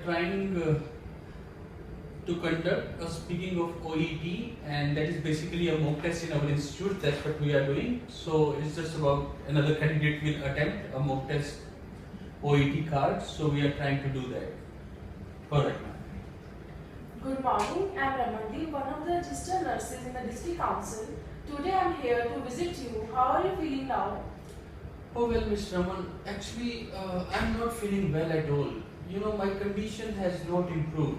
trying to conduct a speaking of OET, and that is basically a mock test in our institute. That's what we are doing. So it's just about another candidate will attempt a mock test OET card. So we are trying to do that. Correct, ma'am. Good morning, I am Ramandeep, one of the registered nurses in the district council. Today I am here to visit you. How are you feeling now? Oh well, Ms. Raman, actually I'm not feeling well at all. You know, my condition has not improved.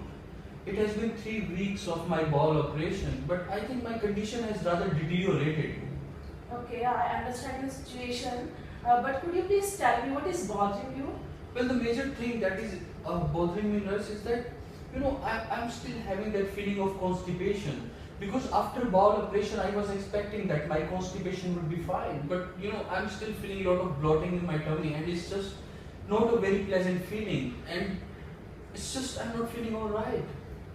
It has been 3 weeks of my bowel operation, but I think my condition has rather deteriorated. Okay, I understand your situation, but could you please tell me what is bothering you? Well, the major thing that is bothering me, nurse, is that, you know, I'm still having that feeling of constipation. Because after bowel operation, I was expecting that my constipation would be fine. But, you know, I'm still feeling a lot of bloating in my tummy, and it's just not a very pleasant feeling. And it's just, I'm not feeling alright.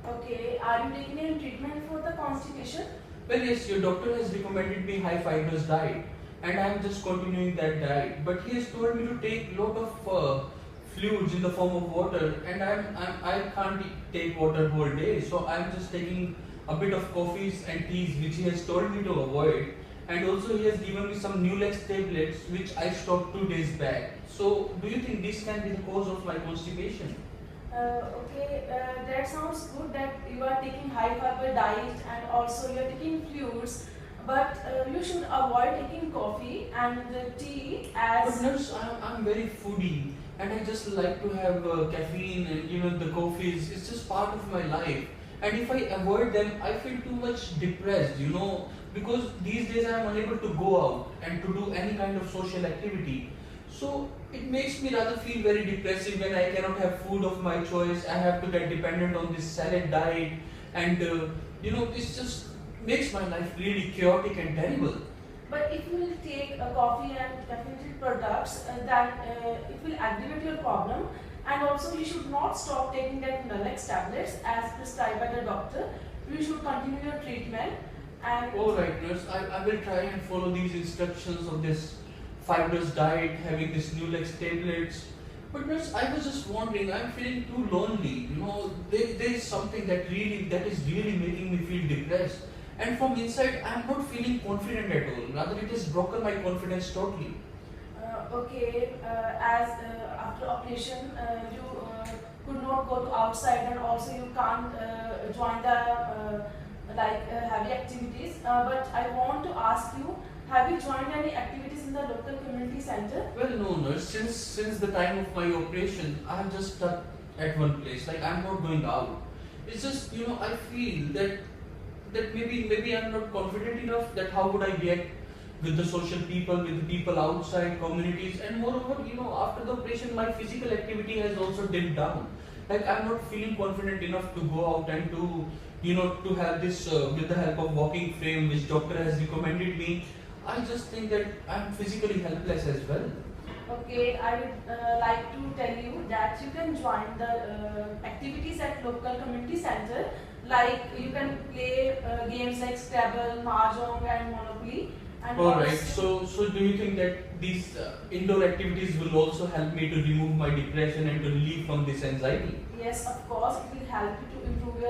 Okay, are you taking any treatment for the constipation? Well, yes, your doctor has recommended me high fibrous diet, and I'm just continuing that diet. But he has told me to take a lot of fluids in the form of water, and I can't take water whole day. So I'm just taking a bit of coffees and teas, which he has told me to avoid. And also he has given me some Nulex tablets, which I stopped 2 days back. So do you think this can be the cause of my constipation? Okay, that sounds good that you are taking high fiber diet and also you are taking fluids, but you should avoid taking coffee and tea as... But nurse, I'm very foodie, and I just like to have caffeine, and you know, the coffees, it's just part of my life. And if I avoid them, I feel too much depressed, you know, because these days I am unable to go out and to do any kind of social activity. So it makes me rather feel very depressive when I cannot have food of my choice. I have to get dependent on this salad diet, and you know, this just makes my life really chaotic and terrible. But if you will take coffee and caffeinated products, then it will aggravate your problem. And also you should not stop taking that Nulex tablets as prescribed by the doctor. You should continue your treatment. And alright, nurse, I will try and follow these instructions of this fibrous diet, having this Nulex tablets. But nurse, I was just wondering, I'm feeling too lonely. You know, there is something that is really making me feel depressed. And from inside, I'm not feeling confident at all. Rather, it has broken my confidence totally. Okay, as after operation, you could not go to outside, and also you can't join the heavy activities. But I want to ask you, have you joined any activities in the local community center? Well, no, nurse. Since the time of my operation, I'm just stuck at one place. Like, I'm not going out. It's just, you know, I feel that maybe I'm not confident enough. That how would I get with the social people, with the people outside communities, and moreover, you know, after the operation, my physical activity has also dipped down. Like, I'm not feeling confident enough to go out and to, you know, to have this with the help of walking frame, which doctor has recommended me. I just think that I'm physically helpless as well. Okay, I would like to tell you that you can join the activities at local community center. Like, you can play games like Scrabble, Mahjong and Monopoly. Alright, so do you think that these indoor activities will also help me to remove my depression and to relieve from this anxiety? Yes, of course, it will help you to improve your